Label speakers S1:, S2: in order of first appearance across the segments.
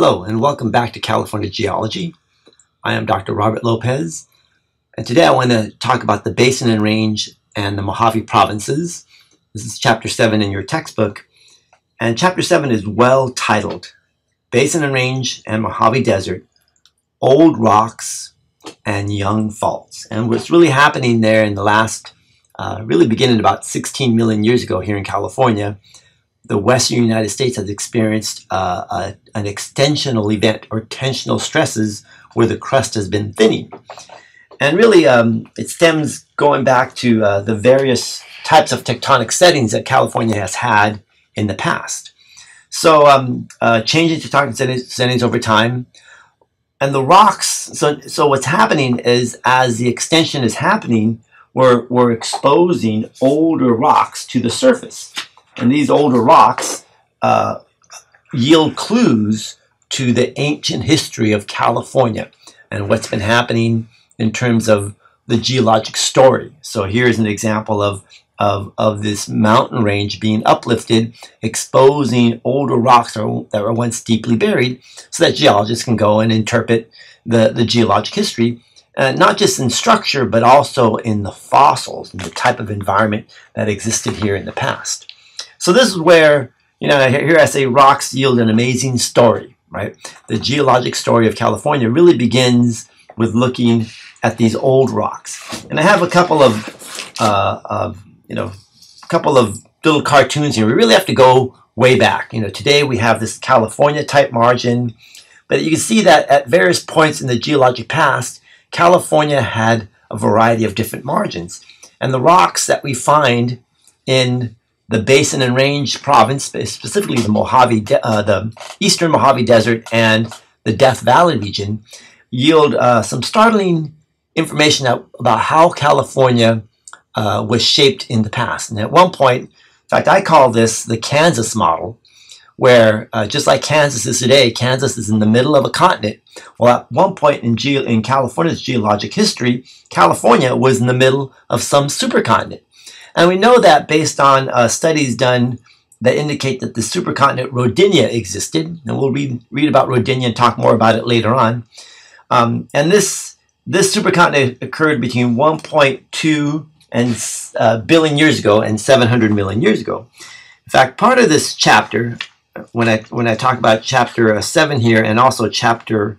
S1: Hello and welcome back to California Geology. I am Dr. Robert Lopez, and today I want to talk about the Basin and Range and the Mojave provinces. This is Chapter 7 in your textbook, and Chapter 7 is well titled Basin and Range and Mojave Desert, Old Rocks and Young Faults. And what's really happening there in the last, really beginning about 16 million years ago here in California, the western United States has experienced an extensional event or tensional stresses where the crust has been thinning. And really it stems going back to the various types of tectonic settings that California has had in the past. So changing tectonic settings over time. And the rocks, so what's happening is as the extension is happening, we're exposing older rocks to the surface. And these older rocks yield clues to the ancient history of California and what's been happening in terms of the geologic story. So here's an example of this mountain range being uplifted, exposing older rocks that were once deeply buried so that geologists can go and interpret the geologic history, not just in structure, but also in the fossils and the type of environment that existed here in the past. So this is where, here I say rocks yield an amazing story, right? The geologic story of California really begins with looking at these old rocks. And I have a couple of little cartoons here. We really have to go way back. Today we have this California type margin, but you can see that at various points in the geologic past, California had a variety of different margins. And the rocks that we find in the Basin and Range province, specifically the Mojave, the eastern Mojave Desert and the Death Valley region, yield some startling information about how California was shaped in the past. And at one point, in fact, I call this the Kansas model, where just like Kansas is today, Kansas is in the middle of a continent. Well, at one point in California's geologic history, California was in the middle of some supercontinent. And we know that based on studies done that indicate that the supercontinent Rodinia existed. And we'll read about Rodinia and talk more about it later on. And this supercontinent occurred between 1.2 billion years ago and 700 million years ago. In fact, part of this chapter, when I talk about chapter 7 here and also chapter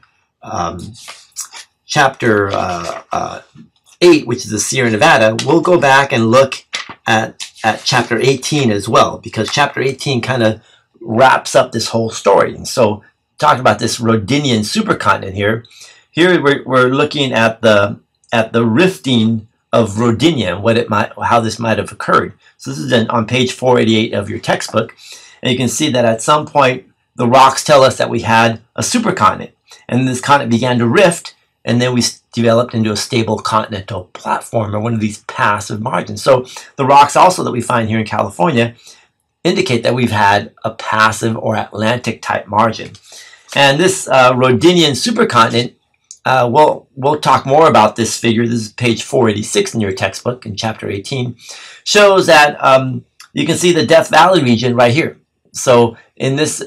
S1: 8, which is the Sierra Nevada, we'll go back and look at chapter 18 as well, because chapter 18 kind of wraps up this whole story. And so talking about this Rodinian supercontinent here we're looking at the rifting of Rodinia and how this might have occurred. So this is on page 488 of your textbook, and you can see that at some point the rocks tell us that we had a supercontinent, and this continent began to rift, and then we developed into a stable continental platform or one of these passive margins. So the rocks also that we find here in California indicate that we've had a passive or Atlantic type margin. And this Rodinian supercontinent, we'll talk more about this figure. This is page 486 in your textbook in chapter 18, shows that you can see the Death Valley region right here. So in this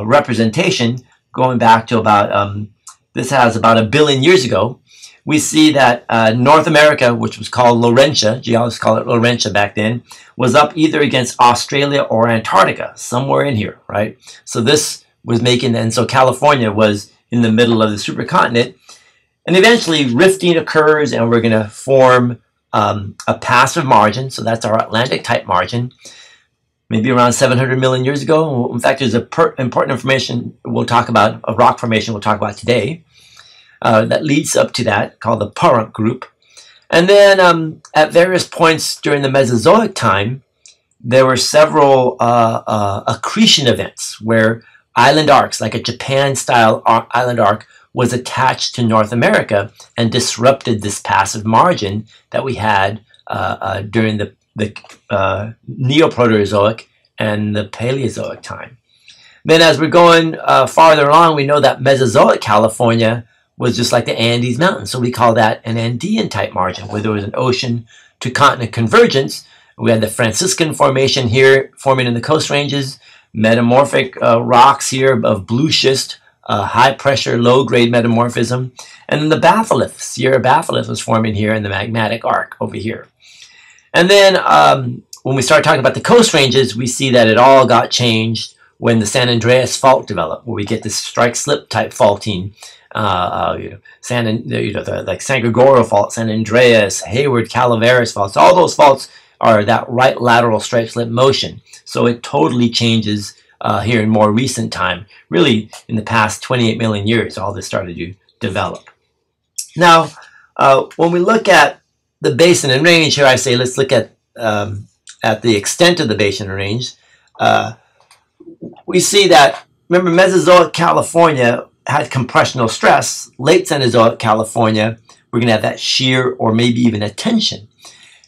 S1: representation, going back to about this has about 1 billion years ago, we see that North America, which was called Laurentia, geologists call it Laurentia back then, was up either against Australia or Antarctica, somewhere in here, right? So this was and so California was in the middle of the supercontinent. And eventually rifting occurs and we're going to form a passive margin. So that's our Atlantic type margin, maybe around 700 million years ago. In fact, there's important information we'll talk about, a rock formation we'll talk about today, that leads up to that, called the Pahrump group. And then at various points during the Mesozoic time, there were several accretion events where island arcs, like a Japan-style island arc, was attached to North America and disrupted this passive margin that we had during the Neoproterozoic and the Paleozoic time. Then as we're going farther along, we know that Mesozoic California was just like the Andes Mountains. So we call that an Andean type margin, where there was an ocean to continent convergence. We had the Franciscan Formation here forming in the Coast Ranges, metamorphic rocks here of blue schist, high pressure, low grade metamorphism. And then the batholith, Sierra batholith was forming here in the magmatic arc over here. And then when we start talking about the coast ranges, we see that it all got changed when the San Andreas fault developed, where we get this strike-slip type faulting. Like San Gregorio fault, San Andreas, Hayward, Calaveras faults. All those faults are that right lateral strike-slip motion. So it totally changes here in more recent time. Really, in the past 28 million years, all this started to develop. Now, when we look at the basin and range, here I say let's look at the extent of the basin and range. We see that, remember, Mesozoic California had compressional stress. Late Cenozoic California, we're going to have that shear or maybe even a tension.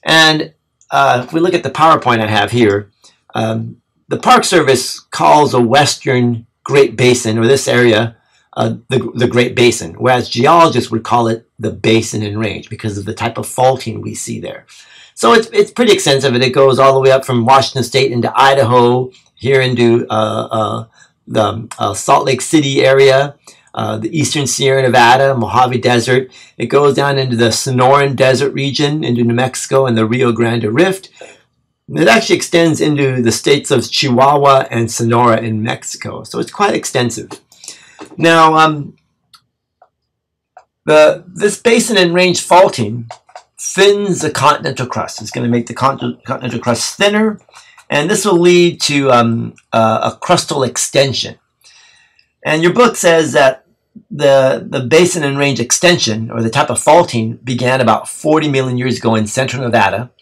S1: And if we look at the PowerPoint I have here, the Park Service calls a western Great Basin, or this area, the Great Basin, whereas geologists would call it the Basin and Range because of the type of faulting we see there. So it's pretty extensive, and it goes all the way up from Washington State into Idaho, here into the Salt Lake City area, the eastern Sierra Nevada, Mojave Desert. It goes down into the Sonoran Desert region, into New Mexico and the Rio Grande Rift. It actually extends into the states of Chihuahua and Sonora in Mexico. So it's quite extensive. Now, this basin and range faulting thins the continental crust. It's going to make the continental crust thinner, and this will lead to a crustal extension. And your book says that the basin and range extension, or the type of faulting, began about 40 million years ago in central Nevada.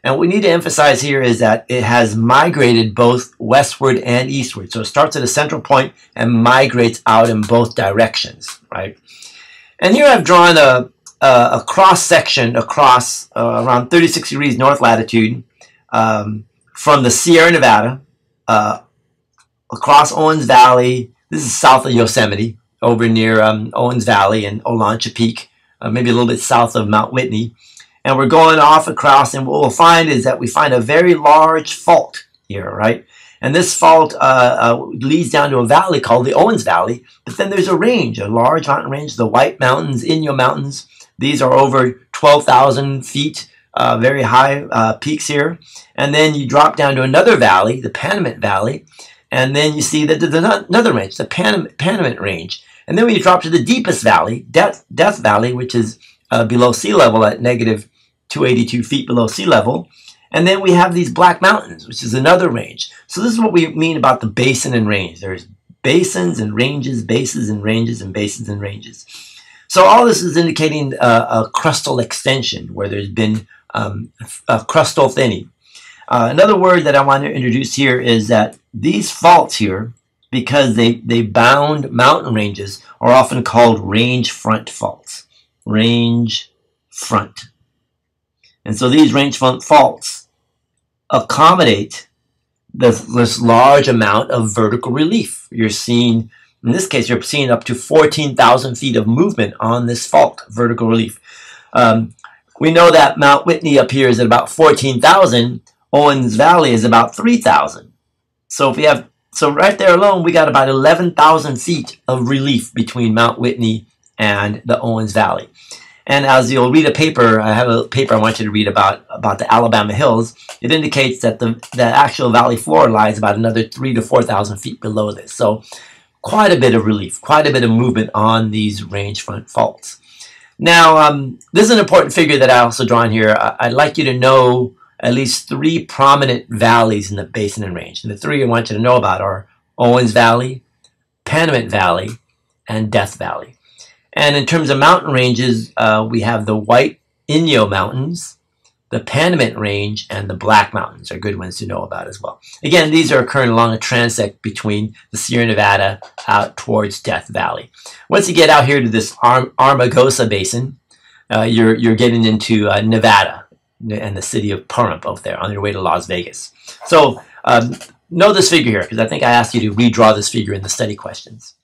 S1: And what we need to emphasize here is that it has migrated both westward and eastward. So it starts at a central point and migrates out in both directions, right? And here I've drawn a cross section across around 36 degrees north latitude from the Sierra Nevada across Owens Valley. This is south of Yosemite, over near Owens Valley and Olancha Peak, maybe a little bit south of Mount Whitney. And we're going off across, and what we'll find is that we find a very large fault here, right? And this fault leads down to a valley called the Owens Valley, but then there's a range, a large mountain range, the White Mountains, Inyo Mountains. These are over 12,000 feet, very high peaks here. And then you drop down to another valley, the Panamint Valley, and then you see that there's another range, the Panamint Range. And then when you drop to the deepest valley, Death Valley, which is below sea level at negative 282 feet below sea level. And then we have these Black Mountains, which is another range. So this is what we mean about the basin and range. There's basins and ranges, bases and ranges, and basins and ranges. So all this is indicating a crustal extension where there's been a crustal thinning. Another word that I want to introduce here is that these faults here, because they bound mountain ranges, are often called range front faults. Range front. And so these range front faults accommodate this large amount of vertical relief. You're seeing, in this case, you're seeing up to 14,000 feet of movement on this fault, vertical relief. We know that Mount Whitney up here is at about 14,000. Owens Valley is about 3,000. So if we have, so right there alone, we got about 11,000 feet of relief between Mount Whitney and the Owens Valley. And as you'll read a paper, I have a paper I want you to read about the Alabama Hills. It indicates that the actual valley floor lies about another 3,000 to 4,000 feet below this. So quite a bit of relief, quite a bit of movement on these range front faults. Now, this is an important figure that I also draw in here. I'd like you to know at least 3 prominent valleys in the basin and range. And the 3 I want you to know about are Owens Valley, Panamint Valley, and Death Valley. And in terms of mountain ranges, we have the White Inyo Mountains, the Panamint Range, and the Black Mountains are good ones to know about as well. Again, these are occurring along a transect between the Sierra Nevada out towards Death Valley. Once you get out here to this Armagosa Basin, you're getting into Nevada and the city of Pahrump over there on your way to Las Vegas. So know this figure here, because I think I asked you to redraw this figure in the study questions.